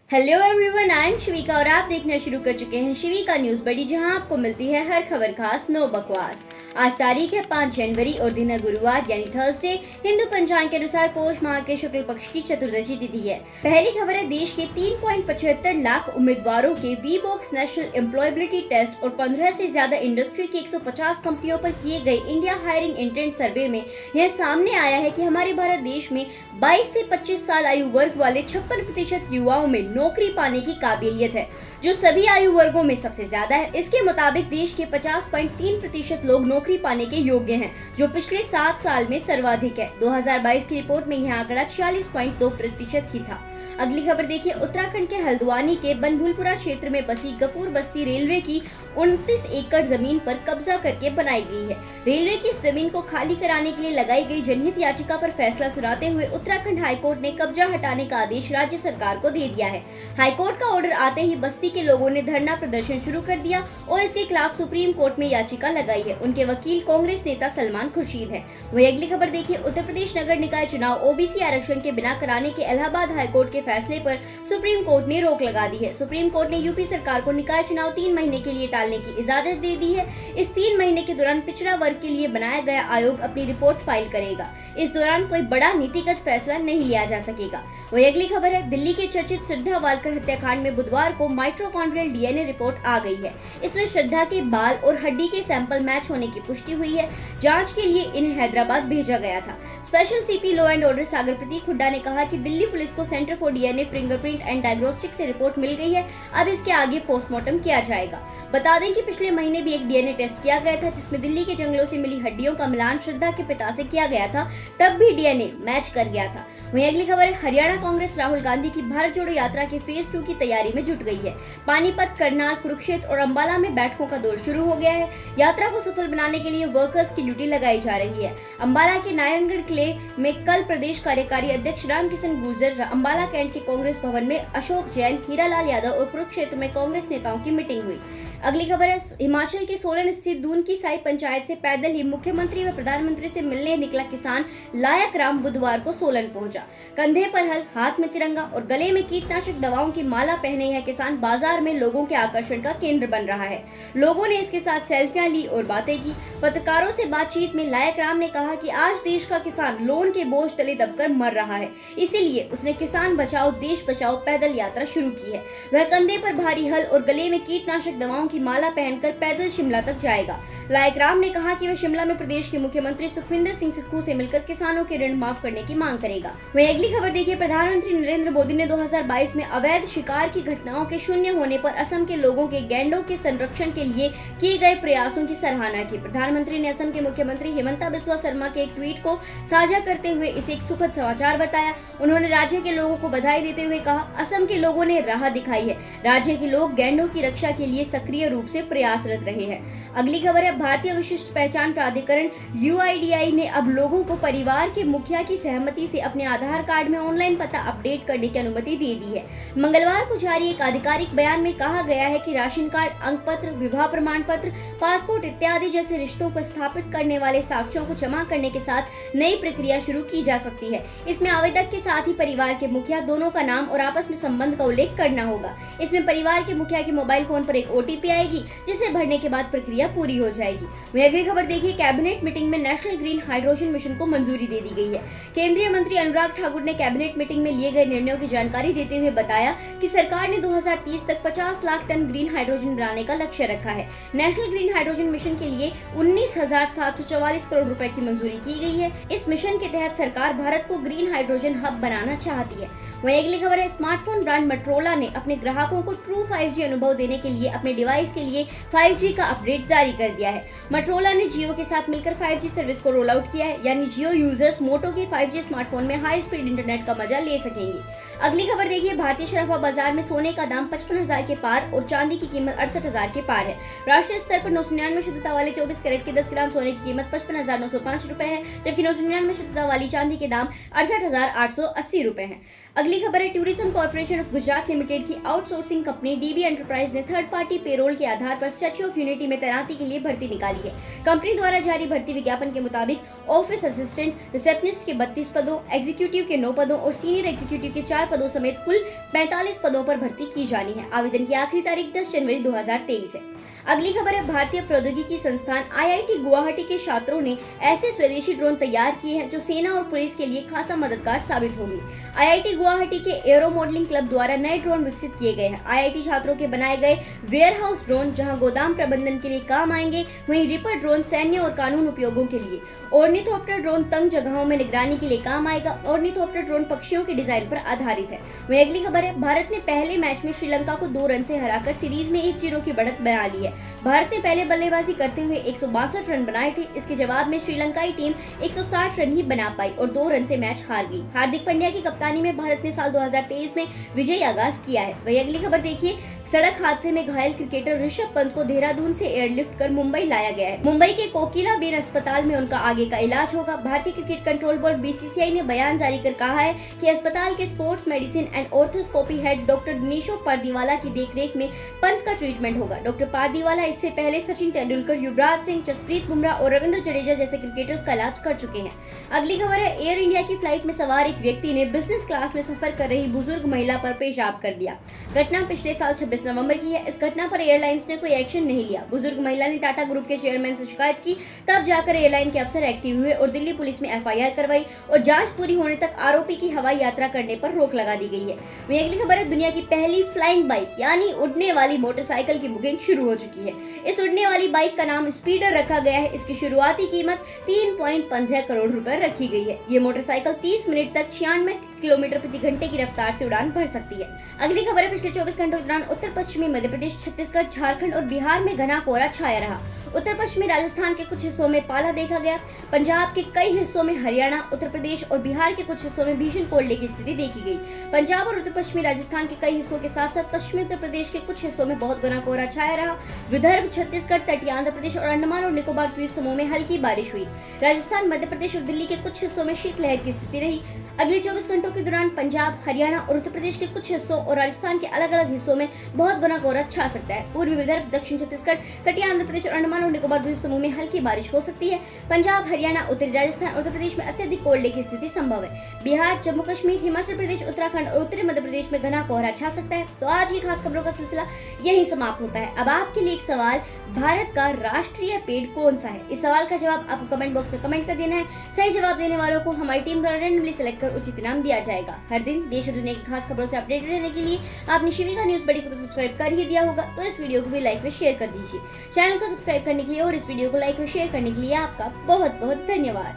Hello everyone, I am शिविका और आप देखना शुरू कर चुके हैं शिविका न्यूज बड़ी, जहां आपको मिलती है हर खबर खास, नो बकवास। आज तारीख है 5 जनवरी और दिन है गुरुवार यानी थर्सडे। हिंदू पंचांग के अनुसार पोष माह के शुक्ल पक्ष की चतुर्दशी तिथि है। पहली खबर है, देश के 3.75 लाख उम्मीदवारों के वीबॉक्स नेशनल एम्प्लॉयबिलिटी टेस्ट और 15 से ज्यादा इंडस्ट्री की 150 कंपनियों पर किए गए इंडिया हायरिंग इंटेंट सर्वे में यह सामने आया है कि हमारे भारत देश में 22 से 25 साल आयु वर्ग वाले 56% युवाओं में नौकरी पाने की काबिलियत है, जो सभी आयु वर्गों में सबसे ज्यादा है। इसके मुताबिक देश के 50.3% लोग नौकरी पाने के योग्य हैं, जो पिछले 7 साल में सर्वाधिक है। 2022 की रिपोर्ट में यह आंकड़ा 46.2% ही था। अगली खबर देखिए, उत्तराखंड के हल्द्वानी के बनभूलपुरा क्षेत्र में बसी गफूर बस्ती रेलवे की 29 एकड़ जमीन पर कब्जा करके बनाई गई है। रेलवे की इस जमीन को खाली कराने के लिए लगाई गई जनहित याचिका पर फैसला सुनाते हुए उत्तराखंड हाईकोर्ट ने कब्जा हटाने का आदेश राज्य सरकार को दे दिया है। हाईकोर्ट का ऑर्डर आते ही बस्ती के लोगों ने धरना प्रदर्शन शुरू कर दिया और इसके खिलाफ सुप्रीम कोर्ट में याचिका लगाई है। उनके वकील कांग्रेस नेता सलमान खुर्शीद है। वही अगली खबर देखिए, उत्तर प्रदेश नगर निकाय चुनाव ओबीसी आरक्षण के बिना कराने के इलाहाबाद हाईकोर्ट के फैसले पर सुप्रीम कोर्ट ने रोक लगा दी है। सुप्रीम कोर्ट ने यूपी सरकार को निकाय चुनाव 3 महीने के लिए टालने की इजाजत दे दी है। इस 3 महीने के दौरान पिछड़ा वर्ग के लिए बनाया गया आयोग अपनी रिपोर्ट फाइल करेगा। इस दौरान कोई बड़ा नीतिगत फैसला नहीं लिया जा सकेगा। वही अगली खबर है, दिल्ली के चर्चित श्रद्धा वालकर हत्याकांड में बुधवार को माइटोकॉन्ड्रियल डीएनए रिपोर्ट आ गई है। इसमें श्रद्धा के बाल और हड्डी के सैंपल मैच होने की पुष्टि हुई है। जांच के लिए इन्हें हैदराबाद भेजा गया था। Special CP law and order Sagar Prateek Hooda ने कहा कि दिल्ली पुलिस को centre for DNA fingerprint and diagnostic से रिपोर्ट मिल गई है। अब इसके आगे पोस्टमार्टम किया जाएगा। बता दें कि पिछले महीने भी एक डीएनए टेस्ट किया गया था, जिसमें दिल्ली के जंगलों से मिली हड्डियों का मिलान श्रद्धा के पिता से किया गया था। तब भी डीएनए मैच कर गया था। वहीं अगली खबर है, हरियाणा कांग्रेस राहुल गांधी की भारत जोड़ो यात्रा के फेज 2 की तैयारी में जुट गई है। पानीपत, करनाल, कुरुक्षेत्र और अंबाला में बैठकों का दौर शुरू हो गया है। यात्रा को सफल बनाने के लिए वर्कर्स की ड्यूटी लगाई जा रही है। अंबाला के नारायणगढ़ किले में कल प्रदेश कार्यकारी अध्यक्ष रामकिशन गुर्जर, अंबाला कैंट के कांग्रेस भवन में अशोक जैन, हीरालाल यादव और कुरुक्षेत्र में कांग्रेस नेताओं की मीटिंग हुई। अगली खबर है, हिमाचल के सोलन स्थित दून की साई पंचायत से पैदल ही मुख्यमंत्री व प्रधानमंत्री से मिलने निकला किसान लायक राम बुधवार को सोलन पहुंचा। कंधे पर हल, हाथ में तिरंगा और गले में कीटनाशक दवाओं की माला पहने यह किसान बाजार में लोगों के आकर्षण का केंद्र बन रहा है। लोगों ने इसके साथ सेल्फियां ली और बातें की। पत्रकारों से बातचीत में लायक राम ने कहा कि आज देश का किसान लोन के बोझ तले दबकर मर रहा है, इसीलिए उसने किसान बचाओ देश बचाओ पैदल यात्रा शुरू की है। वह कंधे पर भारी हल और गले में कीटनाशक दवाओं की माला पहनकर पैदल शिमला तक जाएगा। लायक राम ने कहा कि वह शिमला में प्रदेश के मुख्यमंत्री सुखविंदर सिंह सुक्खू से मिलकर किसानों के ऋण माफ करने की मांग करेगा। वहीं अगली खबर देखिए, प्रधानमंत्री नरेंद्र मोदी ने 2022 में अवैध शिकार की घटनाओं के शून्य होने पर असम के लोगों के गैंडों के संरक्षण के लिए किए गए प्रयासों की सराहना की। प्रधानमंत्री ने असम के मुख्यमंत्री हिमंता बिस्वा शर्मा के एक ट्वीट को साझा करते हुए इसे एक सुखद समाचार बताया। उन्होंने राज्य के लोगों को बधाई देते हुए कहा, असम के लोगों ने राह दिखाई है। राज्य के लोग गैंडों की रक्षा के लिए सक्रिय रूप से प्रयासरत रहे हैं। अगली खबर है, भारतीय विशिष्ट पहचान प्राधिकरण यूआईडीआई ने अब लोगों को परिवार के मुखिया की सहमति से अपने आधार कार्ड में ऑनलाइन पता अपडेट करने की अनुमति दे दी है। मंगलवार को जारी एक आधिकारिक बयान में कहा गया है कि राशन कार्ड, अंक पत्र, विवाह प्रमाण पत्र, पासपोर्ट इत्यादि जैसे रिश्तों को स्थापित करने वाले साक्ष्यों को जमा करने के साथ नई प्रक्रिया शुरू की जा सकती है। इसमें आवेदक के साथ ही परिवार के मुखिया दोनों का नाम और आपस में संबंध का उल्लेख करना होगा। इसमें परिवार के मुखिया के मोबाइल फोन पर एक ओटीपी आएगी, जिसे भरने के बाद प्रक्रिया पूरी हो जाएगी। वहीं अगली खबर देखिए, कैबिनेट मीटिंग में नेशनल ग्रीन हाइड्रोजन मिशन को मंजूरी दे दी गई है। केंद्रीय मंत्री अनुराग ठाकुर ने कैबिनेट मीटिंग में लिए गए निर्णयों की जानकारी देते हुए बताया कि सरकार ने 2030 तक 50 लाख टन ग्रीन हाइड्रोजन बनाने का लक्ष्य रखा है। नेशनल ग्रीन हाइड्रोजन मिशन के लिए 19,744 करोड़ रुपए की मंजूरी की गई है। इस मिशन के तहत सरकार भारत को ग्रीन हाइड्रोजन हब बनाना चाहती है। वहीं अगली खबर है, स्मार्टफोन ब्रांड मोटोरोला ने अपने ग्राहकों को ट्रू 5G अनुभव देने के लिए अपने डिवाइस के लिए 5G का अपडेट जारी कर दिया है। मोटोरोला ने जियो के साथ मिलकर 5G सर्विस को रोल आउट किया है, यानी जियो यूजर्स मोटो के 5G स्मार्टफोन में हाई स्पीड इंटरनेट का मजा ले सकेंगे। अगली खबर देखिए, भारतीय शराफा बाजार में सोने का दाम 55,000 के पार और चांदी की कीमत 68,000 के पार है। राष्ट्रीय स्तर पर 999 शुद्धता वाले 24 कैरेट के 10 ग्राम सोने की कीमत 55,905 रुपए है, जबकि 999 शुद्धता वाली चांदी के दाम 68,880 रुपए है। अगली खबर है, tourism corporation of Gujarat limited की आउटसोर्सिंग कंपनी डीबी एंटरप्राइज ने थर्ड पार्टी पेरोल के आधार पर स्टैच्यू ऑफ यूनिटी में तैनाती के लिए भर्ती निकाली है। कंपनी द्वारा जारी भर्ती विज्ञापन के मुताबिक ऑफिस असिस्टेंट, रिसेप्शनिस्ट के 32 पदों, एग्जीक्यूटिव के 9 पदों और सीनियर एग्जीक्यूटिव के 4 4 पदों समेत कुल 45 पदों पर भर्ती की जानी है। आवेदन की आखिरी तारीख 10 जनवरी 2023 है। अगली खबर है, भारतीय प्रौद्योगिकी संस्थान IIT गुवाहाटी के छात्रों ने ऐसे स्वदेशी ड्रोन तैयार किए हैं जो सेना और पुलिस के लिए खासा मददगार साबित होंगे। IIT गुवाहाटी के एरो मॉडलिंग क्लब द्वारा नए ड्रोन विकसित किए गए हैं। IIT छात्रों के बनाए गए वेयर हाउस ड्रोन जहां गोदाम प्रबंधन के लिए काम आएंगे, वहीं रिपर ड्रोन सैन्य और कानून उपयोगों के लिए। ऑर्निथोप्टर ड्रोन तंग जगहों में निगरानी के लिए काम आएगा। ऑर्निथोप्टर ड्रोन पक्षियों के डिजाइन पर आधारित है। वहीं अगली खबर है, भारत ने पहले मैच में श्रीलंका को 2 रन से हराकर सीरीज में 1-0 की बढ़त बना ली है। भारत ने पहले बल्लेबाजी करते हुए 162 रन बनाए थे। इसके जवाब में श्रीलंकाई टीम 160 रन ही बना पाई और 2 रन से मैच हार गई। हार्दिक पांड्या की कप्तानी में भारत ने साल 2023 में विजयी आगाज किया है। वही अगली खबर देखिए, सड़क हादसे में घायल क्रिकेटर ऋषभ पंत को देहरादून से एयरलिफ्ट कर मुंबई लाया गया है। मुंबई के कोकिलाबेन अस्पताल में उनका आगे का इलाज होगा। भारतीय क्रिकेट कंट्रोल बोर्ड BCCI ने बयान जारी कर कहा है कि अस्पताल के sports medicine and arthroscopy head doctor Dinshaw Pardiwala की देखरेख में पंत का ट्रीटमेंट होगा। डॉक्टर पारदीवाला इससे पहले सचिन तेंदुलकर, युवराज सिंह, जसप्रीत बुमराह और रविंद्र जडेजा जैसे क्रिकेटर्स का इलाज कर चुके हैं। अगली खबर है, एयर इंडिया की फ्लाइट में सवार एक व्यक्ति ने बिजनेस क्लास में सफर कर रही बुजुर्ग महिला पर पेशाब कर दिया। घटना पिछले साल 26 नवंबर की है। इस घटना पर एयरलाइंस ने कोई एक्शन नहीं लिया। बुजुर्ग महिला ने टाटा ग्रुप के चेयरमैन से शिकायत की, तब जाकर एयरलाइन के अफसर एक्टिव हुए और दिल्ली पुलिस में FIR करवाई और जांच पूरी होने तक आरोपी की हवाई यात्रा करने पर रोक लगा दी गई है। वहीं अगली खबर है, दुनिया की पहली फ्लाइंग बाइक यानी उड़ने वाली मोटरसाइकिल की बुकिंग शुरू हो चुकी है। इस उड़ने वाली बाइक का नाम स्पीडर रखा गया है। इसकी शुरुआती कीमत 3.15 करोड़ रुपए रखी गई है। ये मोटरसाइकिल 30 मिनट तक 96 किलोमीटर प्रति घंटे की रफ्तार से उड़ान भर सकती है। अगली खबर है, पिछले 24 घंटों के दौरान उत्तर पश्चिमी मध्य प्रदेश, छत्तीसगढ़, झारखंड और बिहार में घना कोहरा छाया रहा। उत्तर पश्चिमी राजस्थान के कुछ हिस्सों में पाला देखा गया। पंजाब के कई हिस्सों में, हरियाणा, उत्तर प्रदेश और बिहार के कुछ हिस्सों में भीषण कोल्डे की स्थिति देखी गई। पंजाब और उत्तर पश्चिमी राजस्थान के कई हिस्सों के साथ साथ पश्चिमी उत्तर प्रदेश के कुछ हिस्सों में बहुत घना कोहरा छाया रहा। विदर्भ, छत्तीसगढ़, तटीय आंध्र प्रदेश और अंडमान और निकोबार द्वीप समूह में हल्की बारिश हुई। राजस्थान, मध्य प्रदेश और दिल्ली के कुछ हिस्सों में शीतलहर की स्थिति रही। अगले 24 घंटों के दौरान पंजाब, हरियाणा और उत्तर प्रदेश के कुछ हिस्सों और राजस्थान के अलग अलग हिस्सों में बहुत घना कोहरा छा सकता है। पूर्वी विदर्भ, दक्षिण छत्तीसगढ़, तटीय आंध्र प्रदेश और अंडमान और निकोबार द्वीप समूह में हल्की बारिश हो सकती है। पंजाब, हरियाणा, उत्तरी राजस्थान और उत्तर प्रदेश में अत्यधिक कोल्डे की स्थिति संभव है। बिहार, जम्मू कश्मीर, हिमाचल प्रदेश, उत्तराखंड और उत्तरी मध्य प्रदेश में घना कोहरा छा सकता है। तो आज की खास खबरों का सिलसिला यही समाप्त होता है। अब आपके लिए एक सवाल, भारत का राष्ट्रीय पेड़ कौन सा है? इस सवाल का जवाब आपको कमेंट बॉक्स में कमेंट कर देना है। सही जवाब देने वालों को हमारी टीम द्वारा रैंडमली सेलेक्ट कर उचित इनाम दिया जाएगा। हर दिन देश और दुनिया की खास खबरों से अपडेटेड रहने के लिए आपने शिविका न्यूज बड़ी को तो सब्सक्राइब कर ही दिया होगा, तो इस वीडियो को भी लाइक व शेयर कर दीजिए। चैनल को सब्सक्राइब करने के लिए और इस वीडियो को लाइक और शेयर करने के लिए आपका बहुत बहुत धन्यवाद।